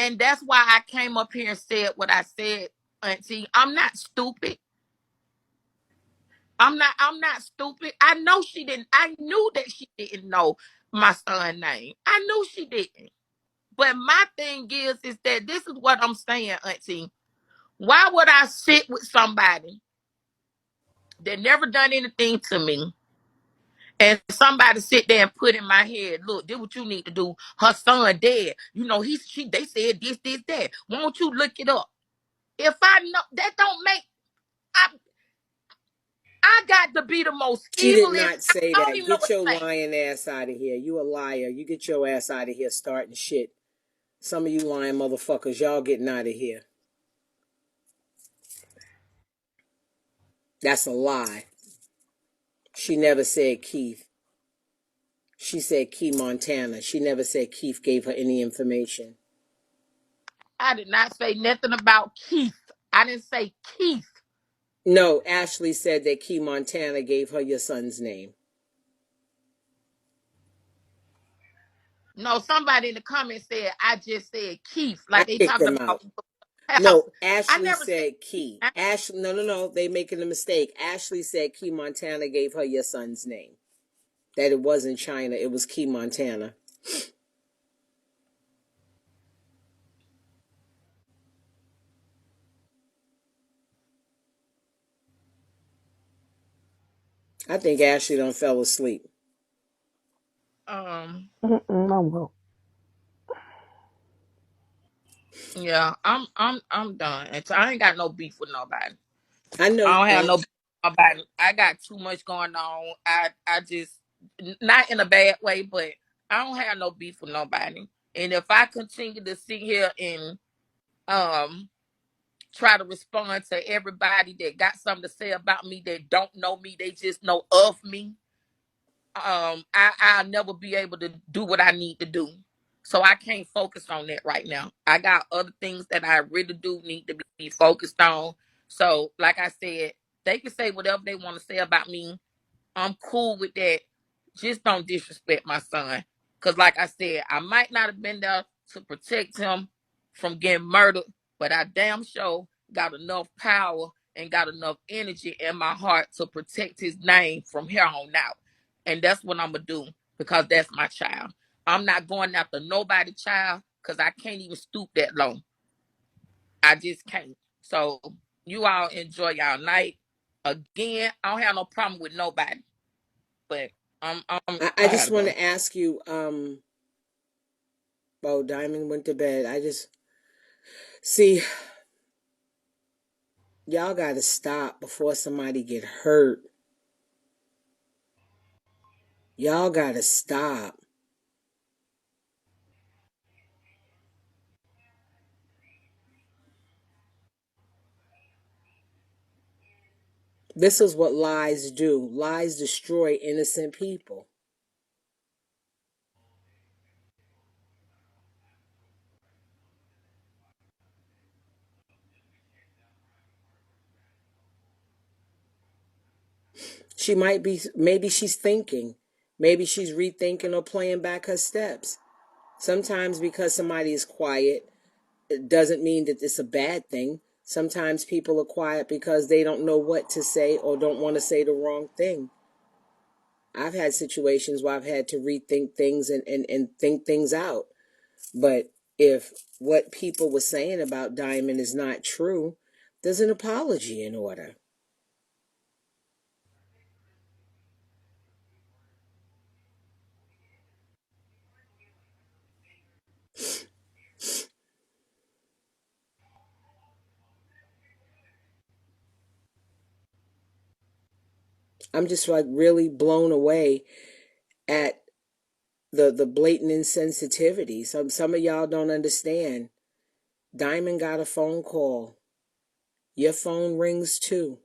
And that's why I came up here and said what I said, Auntie. I'm not stupid. I'm not stupid. I know she didn't. I knew that she didn't know my son's name. I knew she didn't. But my thing is that this is what I'm saying, Auntie. Why would I sit with somebody that never done anything to me, and somebody sit there and put in my head, look, this what you need to do. Her son dead. You know, they said this, that. Won't you look it up? If I know that don't make I I got to be the most She did evil. not say I don't that. even know Get what to your say. lying ass out of here. You a liar. You get your ass out of here starting shit. Some of you lying motherfuckers, y'all getting out of here. That's a lie. She never said Keith. She said Key Montana. She never said Keith gave her any information. I did not say nothing about Keith. I didn't say Keith. No, Ashley said that Key Montana gave her your son's name. No, somebody in the comments said I just said Keith, I like they kicked talking them about out. house. No, I Ashley never said said Key. that. Ashley, no. They making a mistake. Ashley said Key Montana gave her your son's name. That it wasn't China. It was Key Montana. I think Ashley done fell asleep. Um, I will. yeah, I'm done. And so I ain't got no beef with nobody. I know I you don't have don't. no beef with nobody. I got too much going on. I just not in a bad way, but I don't have no beef with nobody. And if I continue to sit here and um try to respond to everybody that got something to say about me that don't know me, they just know of me, I'll never be able to do what I need to do. So I can't focus on that right now. I got other things that I really do need to be focused on. So, like I said, they can say whatever they want to say about me. I'm cool with that. Just don't disrespect my son. Cause like I said, I might not have been there to protect him from getting murdered, but I damn sure got enough power and got enough energy in my heart to protect his name from here on out. And that's what I'm gonna do because that's my child. I'm not going after nobody child because I can't even stoop that low. I just can't. So you all enjoy y'all night. Again, I don't have no problem with nobody. But I I gotta just want go. to ask you, oh, Diamond went to bed. I just, see, y'all got to stop before somebody get hurt. Y'all got to stop. This is what lies do. Lies destroy innocent people. She might be, maybe she's thinking. Maybe she's rethinking or playing back her steps. Sometimes because somebody is quiet, it doesn't mean that it's a bad thing. Sometimes people are quiet because they don't know what to say or don't want to say the wrong thing. I've had situations where I've had to rethink things and think things out. But if what people were saying about Diamond is not true, there's an apology in order. I'm just like really blown away at the blatant insensitivity. Some of y'all don't understand. Diamond got a phone call. Your phone rings too.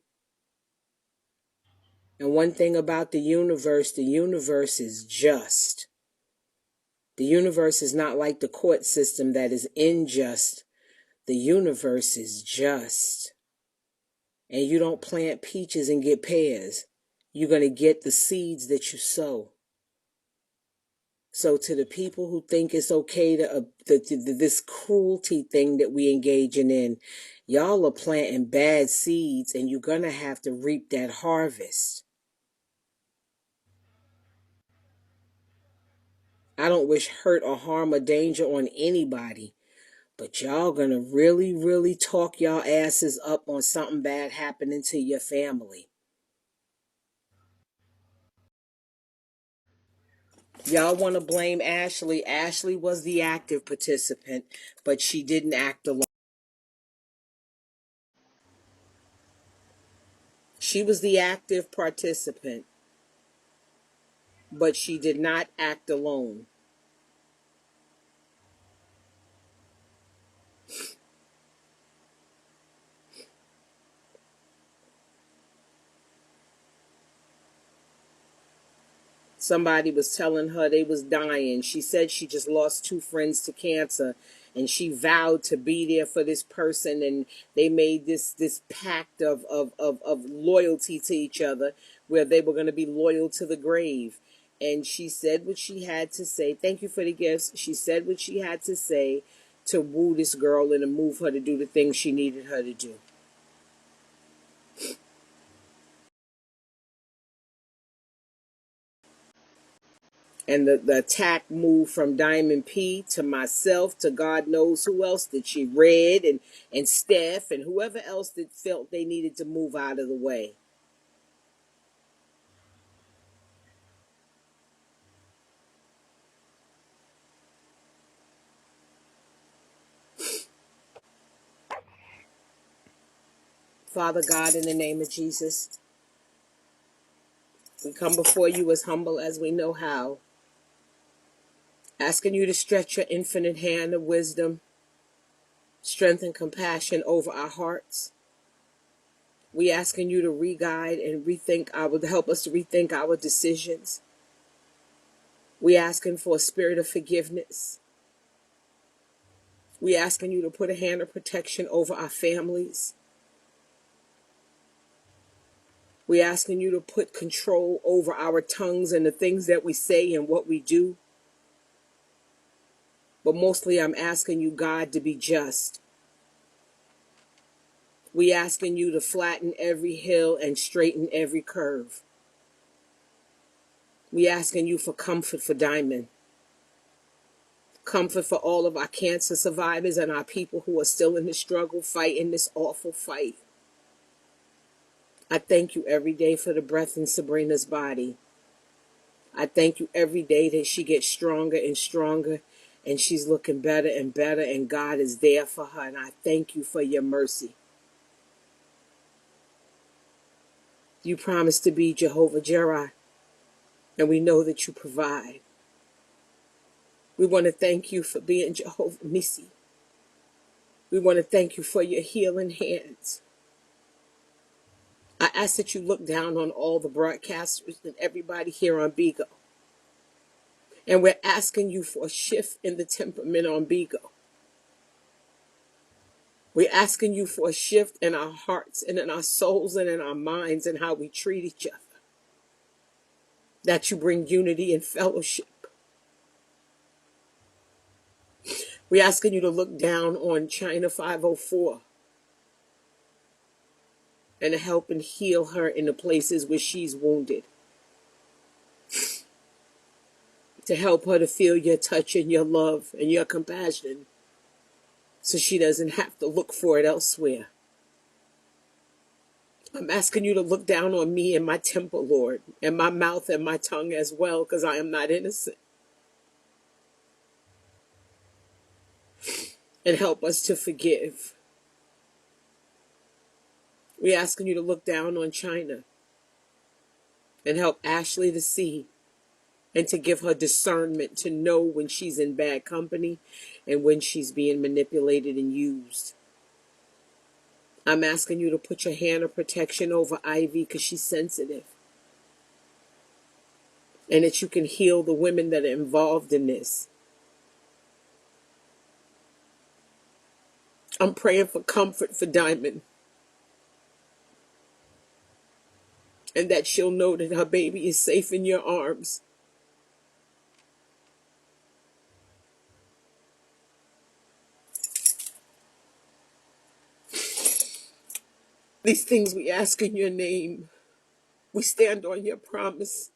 And one thing about the universe is just. The universe is not like the court system that is unjust. The universe is just. And you don't plant peaches and get pears. You're going to get the seeds that you sow. So to the people who think it's okay to this cruelty thing that we engaging in, y'all are planting bad seeds, and you're gonna have to reap that harvest. I don't wish hurt or harm or danger on anybody, but y'all gonna really, really talk y'all asses up on something bad happening to your family. Y'all want to blame Ashley. Ashley was the active participant, but she didn't act alone. She was the active participant, but she did not act alone. Somebody was telling her they was dying. She said she just lost two friends to cancer, and she vowed to be there for this person, and they made this pact of loyalty to each other, where they were going to be loyal to the grave. And she said what she had to say. Thank you for the gifts. She said what she had to say to woo this girl and to move her to do the things she needed her to do. And the attack moved from DiamondP to myself to God knows who else that she read, and Steph and whoever else that felt they needed to move out of the way. Father God, in the name of Jesus, we come before you as humble as we know how, asking you to stretch your infinite hand of wisdom, strength, and compassion over our hearts. We asking you to re-guide and help us to rethink our decisions. We asking for a spirit of forgiveness. We asking you to put a hand of protection over our families. We asking you to put control over our tongues and the things that we say and what we do. But mostly I'm asking you, God, to be just. We asking you to flatten every hill and straighten every curve. We asking you for comfort for Diamond. Comfort for all of our cancer survivors and our people who are still in the struggle, fighting this awful fight. I thank you every day for the breath in Sabrina's body. I thank you every day that she gets stronger and stronger, and she's looking better and better, and God is there for her, and I thank you for your mercy. You promised to be Jehovah Jireh, and we know that you provide. We want to thank you for being Jehovah Nissi. We want to thank you for your healing hands. I ask that you look down on all the broadcasters and everybody here on BIGO. And we're asking you for a shift in the temperament on BIGO. We're asking you for a shift in our hearts and in our souls and in our minds and how we treat each other. That you bring unity and fellowship. We're asking you to look down on China 504 and to help and heal her in the places where she's wounded. To help her to feel your touch and your love and your compassion so she doesn't have to look for it elsewhere. I'm asking you to look down on me and my temple, Lord, and my mouth and my tongue as well, because I am not innocent. And help us to forgive. We're asking you to look down on China and help Ashley to see and to give her discernment to know when she's in bad company and when she's being manipulated and used. I'm asking you to put your hand of protection over Ivy because she's sensitive. And that you can heal the women that are involved in this. I'm praying for comfort for Diamond. And that she'll know that her baby is safe in your arms. These things we ask in your name. We stand on your promise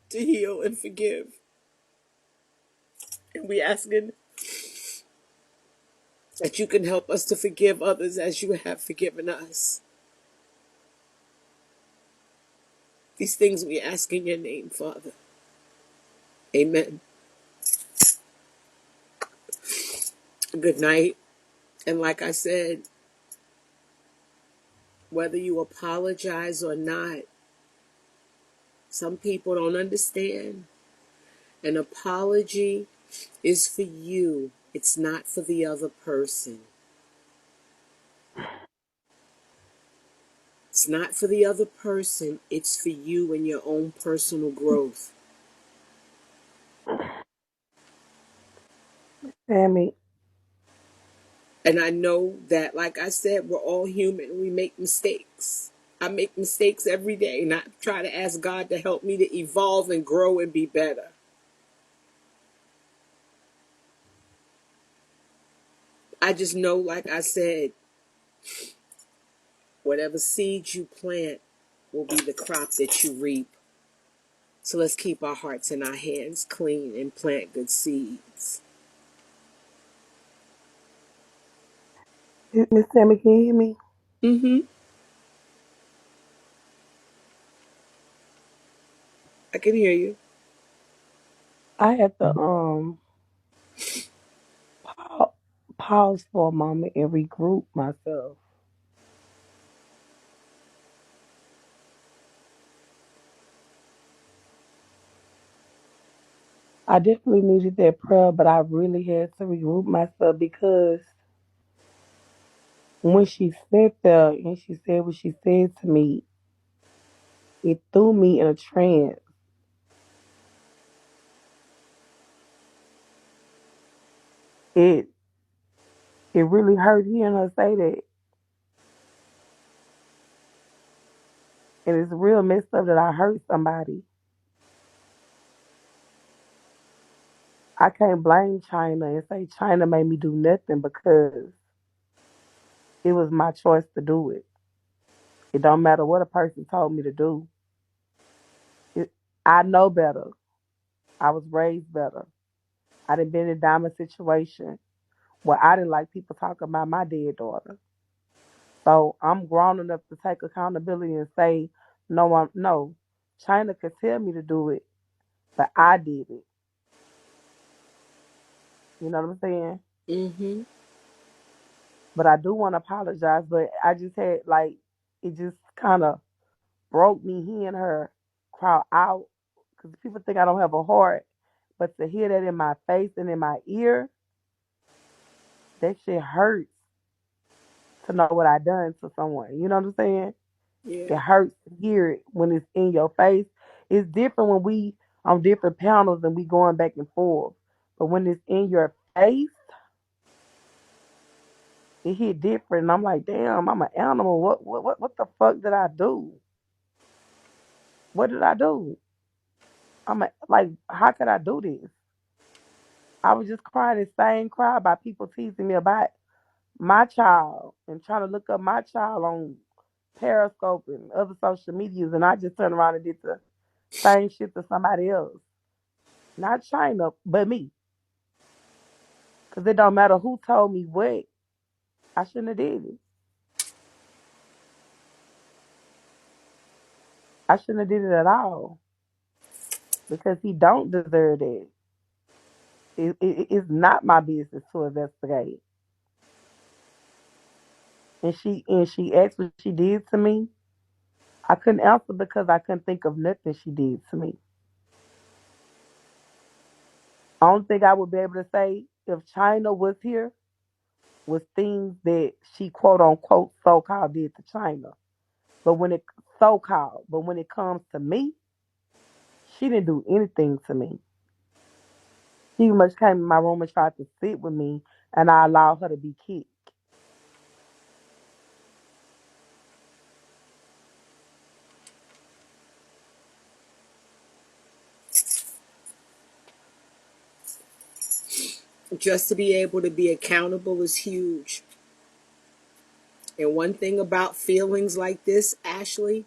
to heal and forgive. And we asking that you can help us to forgive others as you have forgiven us. These things we ask in your name, Father. Amen. Good night. And like I said, whether you apologize or not, some people don't understand. An apology is for you. It's not for the other person. It's not for the other person. It's for you and your own personal growth. Tammy, And I know that, like I said, we're all human. We make mistakes. I make mistakes every day, and I try to ask God to help me to evolve and grow and be better. I just know, like I said, whatever seeds you plant will be the crop that you reap. So let's keep our hearts and our hands clean and plant good seeds. Miss Tammy, can you hear me? Mm-hmm. I can hear you. I had to pause for a moment and regroup myself. I definitely needed that prayer, but I really had to regroup myself because when she sat there and she said what she said to me, it threw me in a trance. It it really hurt hearing her say that, and it's real messed up that I hurt somebody. I can't blame China and say China made me do nothing because it was my choice to do it. It don't matter what a person told me to do. It, I know better. I was raised better. I done been in a diamond situation where I didn't like people talking about my dead daughter. So I'm grown enough to take accountability and say, no, no. China could tell me to do it, but I did it. You know what I'm saying? Mm-hmm. But I do want to apologize. But I just had like it just kind of broke me hearing her cry out because people think I don't have a heart. But to hear that in my face and in my ear, that shit hurts to know what I done to someone. You know what I'm saying? Yeah. It hurts to hear it when it's in your face. It's different when we on different panels and we going back and forth. But when it's in your face, it hit different. And I'm like, damn, I'm an animal. What the fuck did I do? What did I do? Like, how could I do this? I was just crying the same cry about people teasing me about my child and trying to look up my child on Periscope and other social medias, and I just turned around and did the same shit to somebody else. Not China, but me. Because it don't matter who told me what, I shouldn't have did it. I shouldn't have did it at all. Because he don't deserve it. It's not my business to investigate. And she asked what she did to me. I couldn't answer because I couldn't think of nothing she did to me. I don't think I would be able to say if China was here was things that she quote unquote so called did to China. But when it so called, but when it comes to me, she didn't do anything to me. She much came in my room and tried to sit with me, and I allowed her to be kicked. Just to be able to be accountable is huge. And one thing about feelings like this, Ashley,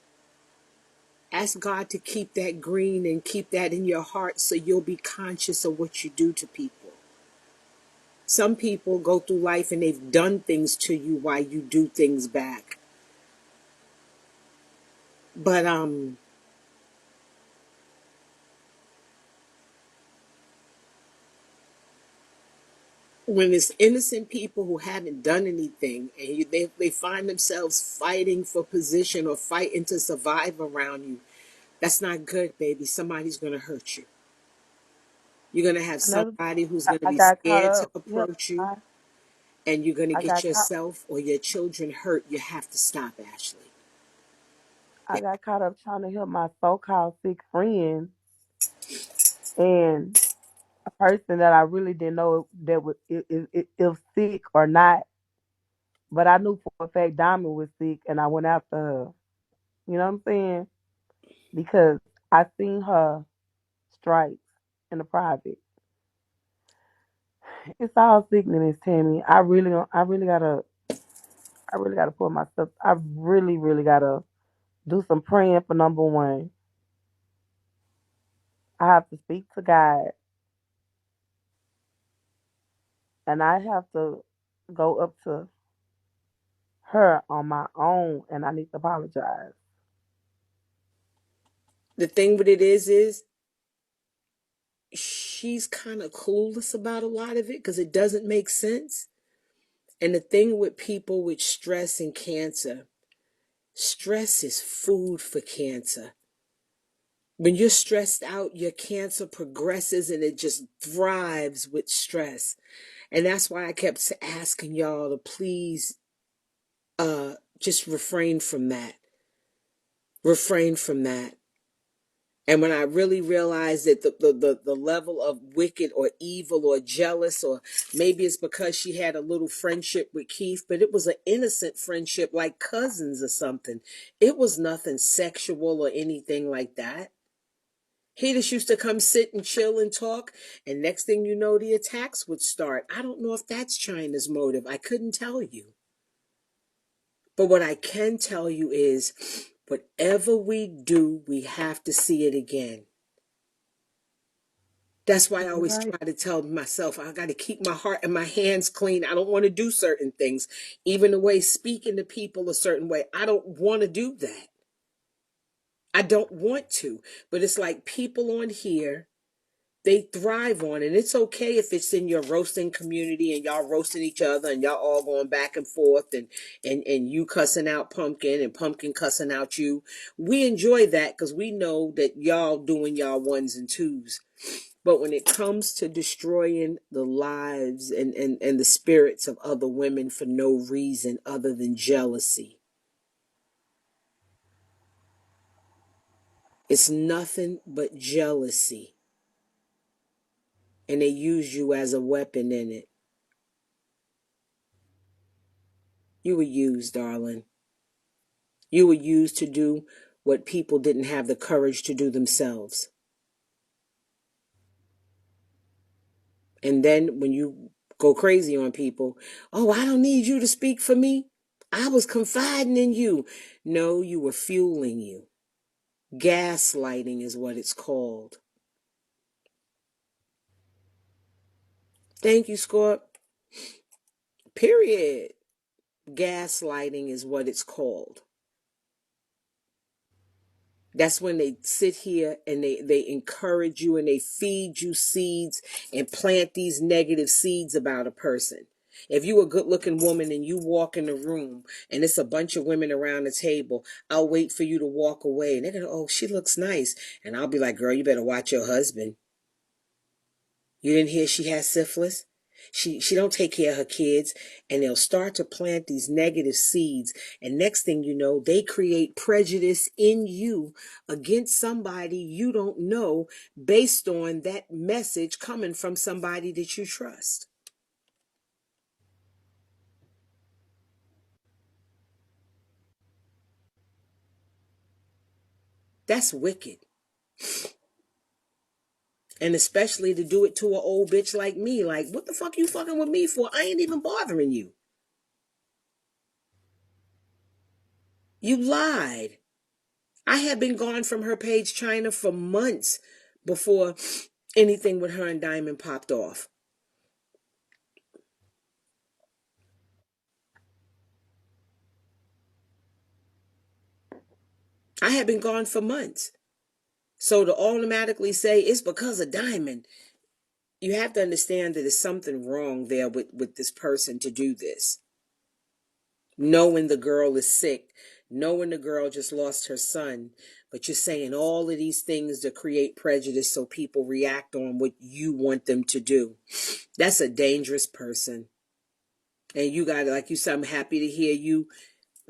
ask God to keep that green and keep that in your heart so you'll be conscious of what you do to people. Some people go through life and they've done things to you while you do things back. But when it's innocent people who haven't done anything and they find themselves fighting for position or fighting to survive around you, that's not good, baby. Somebody's going to hurt you. You're going to have Another, somebody who's going to I be got caught scared to up. Yep, approach you, and you're going to I get got caught. yourself or your children hurt. You have to stop, Ashley. I got caught up trying to help my so-called sick friend, and a person that I really didn't know that was if sick or not. But I knew for a fact Diamond was sick, and I went after her. You know what I'm saying? Because I seen her stripes in the private. It's all sickness, Tammy. I really gotta put myself. I really, really gotta do some praying for number one. I have to speak to God, and I have to go up to her on my own, and I need to apologize. The thing with it is she's kind of clueless about a lot of it because it doesn't make sense. And the thing with people with stress and cancer, stress is food for cancer. When you're stressed out, your cancer progresses and it just thrives with stress. And that's why I kept asking y'all to please just refrain from that. Refrain from that. And when I really realized that the level of wicked or evil or jealous, or maybe it's because she had a little friendship with Keith, but it was an innocent friendship like cousins or something. It was nothing sexual or anything like that. He just used to come sit and chill and talk, and next thing you know, the attacks would start. I don't know if that's China's motive. I couldn't tell you. But what I can tell you is whatever we do, we have to see it again. That's why I You're always right. try to tell myself I got to keep my heart and my hands clean. I don't want to do certain things. Even the way speaking to people a certain way, I don't want to do that. I don't want to. But it's like people on here, they thrive on it. And it's okay if it's in your roasting community and y'all roasting each other and y'all all going back and forth and you cussing out Pumpkin and Pumpkin cussing out you. We enjoy that because we know that y'all doing y'all ones and twos. But when it comes to destroying the lives and the spirits of other women for no reason other than jealousy, it's nothing but jealousy. And they use you as a weapon in it. You were used, darling. You were used to do what people didn't have the courage to do themselves. And then when you go crazy on people, oh, I don't need you to speak for me. I was confiding in you. No, you were fueling you. Gaslighting is what it's called. Thank you, Scorp. Period. Gaslighting is what it's called. That's when they sit here and they encourage you and they feed you seeds and plant these negative seeds about a person. If you a good looking woman and you walk in the room and it's a bunch of women around the table, I'll wait for you to walk away. And they're going to, oh, she looks nice. And I'll be like, girl, you better watch your husband. You didn't hear she has syphilis? She don't take care of her kids, and they'll start to plant these negative seeds, and next thing you know, they create prejudice in you against somebody you don't know based on that message coming from somebody that you trust. That's wicked. And especially to do it to an old bitch like me. Like, what the fuck you fucking with me for? I ain't even bothering you. You lied. I had been gone from her page, China, for months before anything with her and Diamond popped off. I had been gone for months. So to automatically say it's because of Diamond, you have to understand that there's something wrong there with this person to do this. Knowing the girl is sick, knowing the girl just lost her son, but you're saying all of these things to create prejudice so people react on what you want them to do. That's a dangerous person. And you got to, like you said, I'm happy to hear you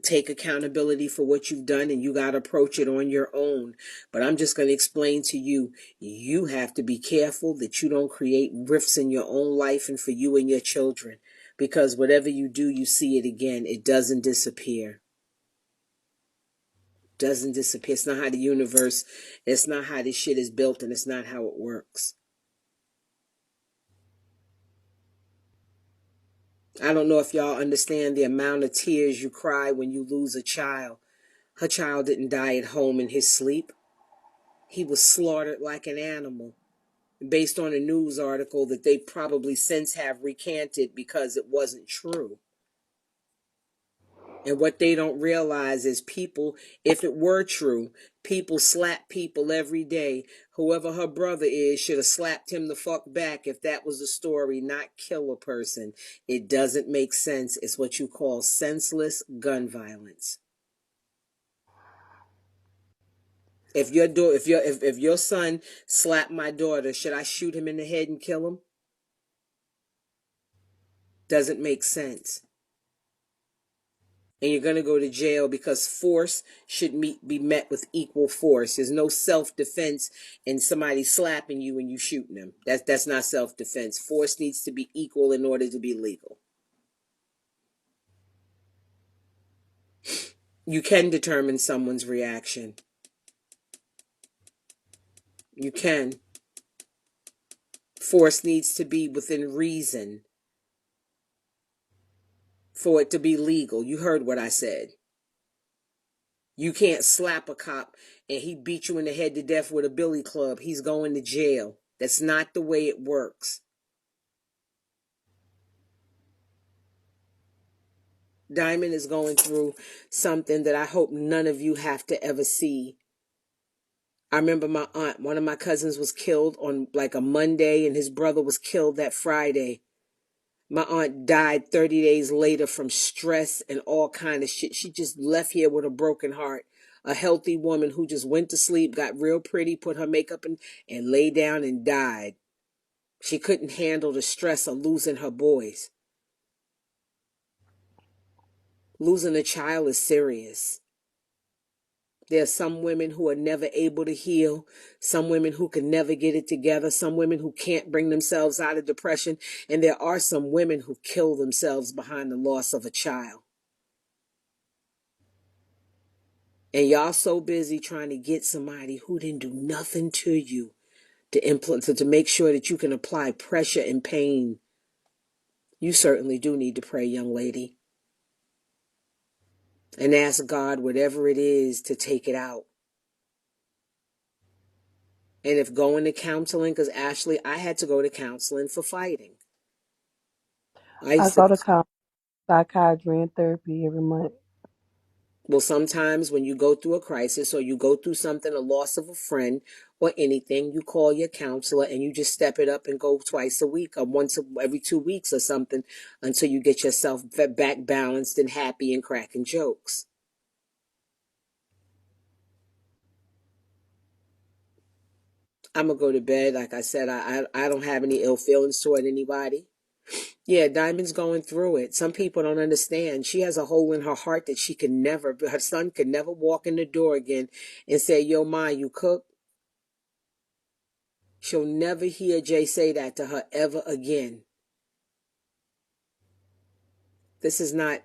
take accountability for what you've done, and you got to approach it on your own. But I'm just going to explain to you, you have to be careful that you don't create rifts in your own life and for you and your children, because whatever you do, you see it again. It doesn't disappear. Doesn't disappear. It's not how the universe, it's not how this shit is built, and it's not how it works. I don't know if y'all understand the amount of tears you cry when you lose a child. Her child didn't die at home in his sleep. He was slaughtered like an animal, based on a news article that they probably since have recanted because it wasn't true. And what they don't realize is people, if it were true, people slap people every day. Whoever her brother is should have slapped him the fuck back if that was the story, not kill a person. It doesn't make sense. It's what you call senseless gun violence. If your son slapped my daughter, should I shoot him in the head and kill him? Doesn't make sense. And you're going to go to jail because force should be met with equal force. There's no self-defense in somebody slapping you and you shooting them. That's not self-defense. Force needs to be equal in order to be legal. You can determine someone's reaction. You can. Force needs to be within reason for it to be legal. You heard what I said. You can't slap a cop and he beat you in the head to death with a billy club. He's going to jail. That's not the way it works. Diamond is going through something that I hope none of you have to ever see. I remember my aunt, one of my cousins was killed on like a Monday and his brother was killed that Friday. My aunt died 30 days later from stress and all kind of shit. She just left here with a broken heart. A healthy woman who just went to sleep, got real pretty, put her makeup in, and lay down and died. She couldn't handle the stress of losing her boys. Losing a child is serious. There are some women who are never able to heal, some women who can never get it together, some women who can't bring themselves out of depression, and there are some women who kill themselves behind the loss of a child. And y'all so busy trying to get somebody who didn't do nothing to you to make sure that you can apply pressure and pain. You certainly do need to pray, young lady, and ask God whatever it is to take it out. And if going to counseling, because Ashley, I had to go to counseling for fighting. I I used to, go to psychiatry and therapy every month. well, sometimes when you go through a crisis or you go through something, a loss of a friend or anything, you call your counselor and you just step it up and go twice a week or every 2 weeks or something until you get yourself back balanced and happy and cracking jokes. I'm going to go to bed. Like I said, I don't have any ill feelings toward anybody. Yeah, Diamond's going through it. Some people don't understand. She has a hole in her heart that her son could never walk in the door again and say, yo, Ma, you cook? She'll never hear Jay say that to her ever again. This is not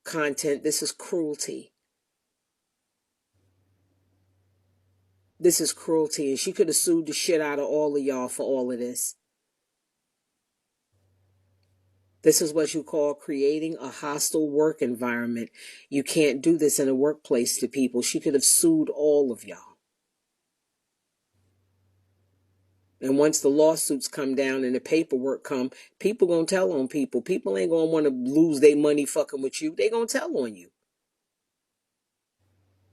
content. This is cruelty. This is cruelty. And she could have sued the shit out of all of y'all for all of this. This is what you call creating a hostile work environment. You can't do this in a workplace to people. She could have sued all of y'all. And once the lawsuits come down and the paperwork come, people gonna tell on people. People ain't gonna want to lose their money fucking with you. They gonna tell on you.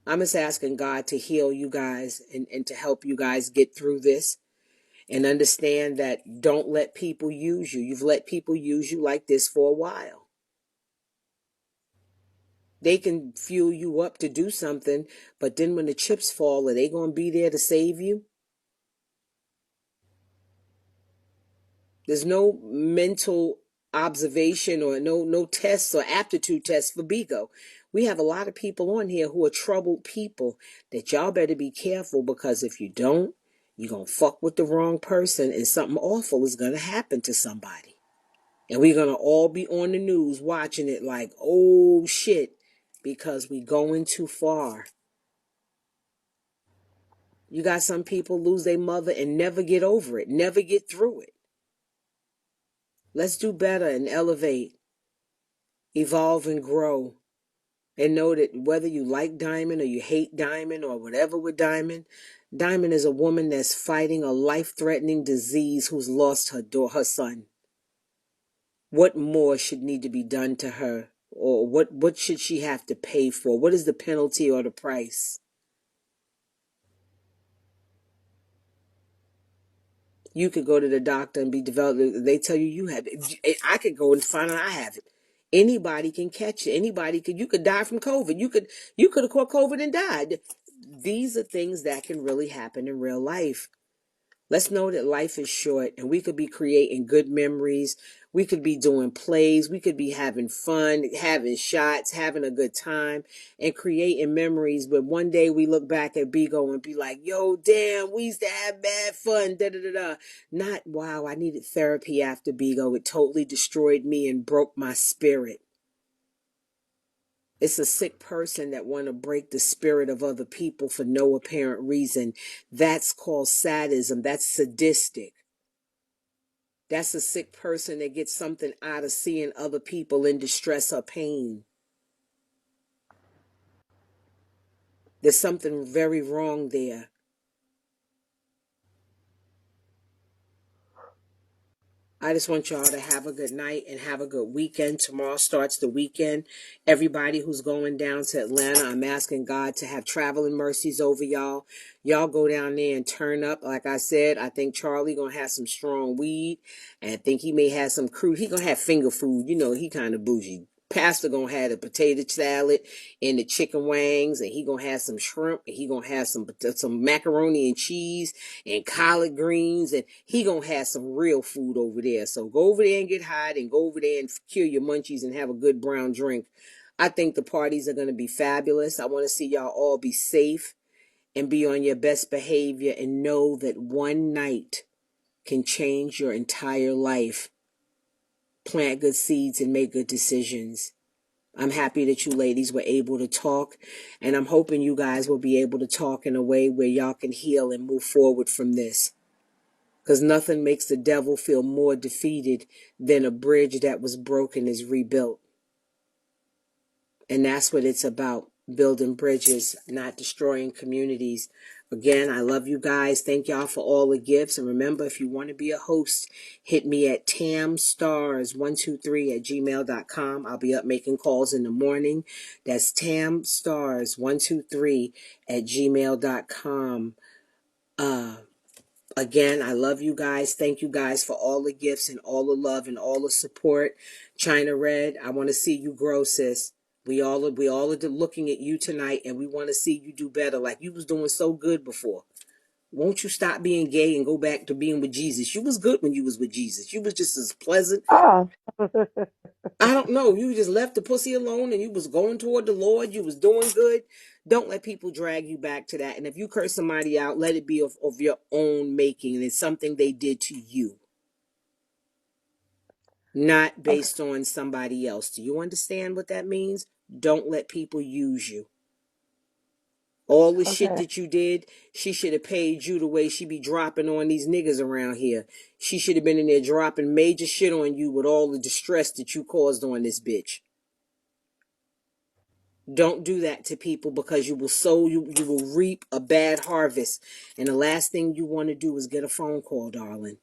I'm just asking God to heal you guys and to help you guys get through this and understand that don't let people use you. You've let people use you like this for a while. They can fuel you up to do something, but then when the chips fall, are they gonna be there to save you? There's no mental observation or no tests or aptitude tests for BIGO. We have a lot of people on here who are troubled people that y'all better be careful, because if you don't, you're going to fuck with the wrong person and something awful is going to happen to somebody. And we're going to all be on the news watching it like, oh shit, because we going too far. You got some people lose their mother and never get over it, never get through it. Let's do better and elevate, evolve and grow, and know that whether you like Diamond or you hate Diamond or whatever with Diamond, Diamond is a woman that's fighting a life-threatening disease who's lost her son. What more should need to be done to her? Or what should she have to pay for? What is the penalty or the price? You could go to the doctor and be developed. They tell you have it. I could go and find out I have it. Anybody can catch it. You could die from COVID. You could have caught COVID and died. These are things that can really happen in real life. Let's know that life is short and we could be creating good memories. We could be doing plays. We could be having fun, having shots, having a good time, and creating memories. But one day we look back at BIGO and be like, yo, damn, we used to have bad fun. Da da da da. Not, wow, I needed therapy after BIGO. It totally destroyed me and broke my spirit. It's a sick person that want to break the spirit of other people for no apparent reason. That's called sadism. That's sadistic. That's a sick person that gets something out of seeing other people in distress or pain. There's something very wrong there. I just want y'all to have a good night and have a good weekend. Tomorrow starts the weekend. Everybody who's going down to Atlanta, I'm asking God to have traveling mercies over y'all. Y'all go down there and turn up. Like I said, I think Charlie gonna have some strong weed, and I think he may have some crude. He gonna have finger food. You know, he kind of bougie. Pastor gonna have the potato salad and the chicken wings, and he gonna have some shrimp, and he gonna have some macaroni and cheese and collard greens, and he gonna have some real food over there. So go over there and get hot, and go over there and cure your munchies and have a good brown drink. I think the parties are gonna be fabulous. I want to see y'all all be safe and be on your best behavior, and know that one night can change your entire life. Plant good seeds and make good decisions. I'm happy that you ladies were able to talk, and I'm hoping you guys will be able to talk in a way where y'all can heal and move forward from this. Because nothing makes the devil feel more defeated than a bridge that was broken is rebuilt. And that's what it's about, building bridges, not destroying communities. Again, I love you guys. Thank y'all for all the gifts. And remember, if you want to be a host, hit me at tamstars123@gmail.com. I'll be up making calls in the morning. That's tamstars123@gmail.com. Again, I love you guys. Thank you guys for all the gifts and all the love and all the support. China Red, I want to see you grow, sis. We all are looking at you tonight, and we want to see you do better. Like you was doing so good before. Won't you stop being gay and go back to being with Jesus? You was good when you was with Jesus. You was just as pleasant. Oh, I don't know. You just left the pussy alone and you was going toward the Lord. You was doing good. Don't let people drag you back to that. And if you curse somebody out, let it be of your own making. And it's something they did to you, not okay. based on somebody else. Do you understand what that means? Don't let people use you. All the shit Okay. that you did, she should have paid you the way she be dropping on these niggas around here. She should have been in there dropping major shit on you with all the distress that you caused on this bitch. Don't do that to people, because you will you will reap a bad harvest. And the last thing you want to do is get a phone call, darling.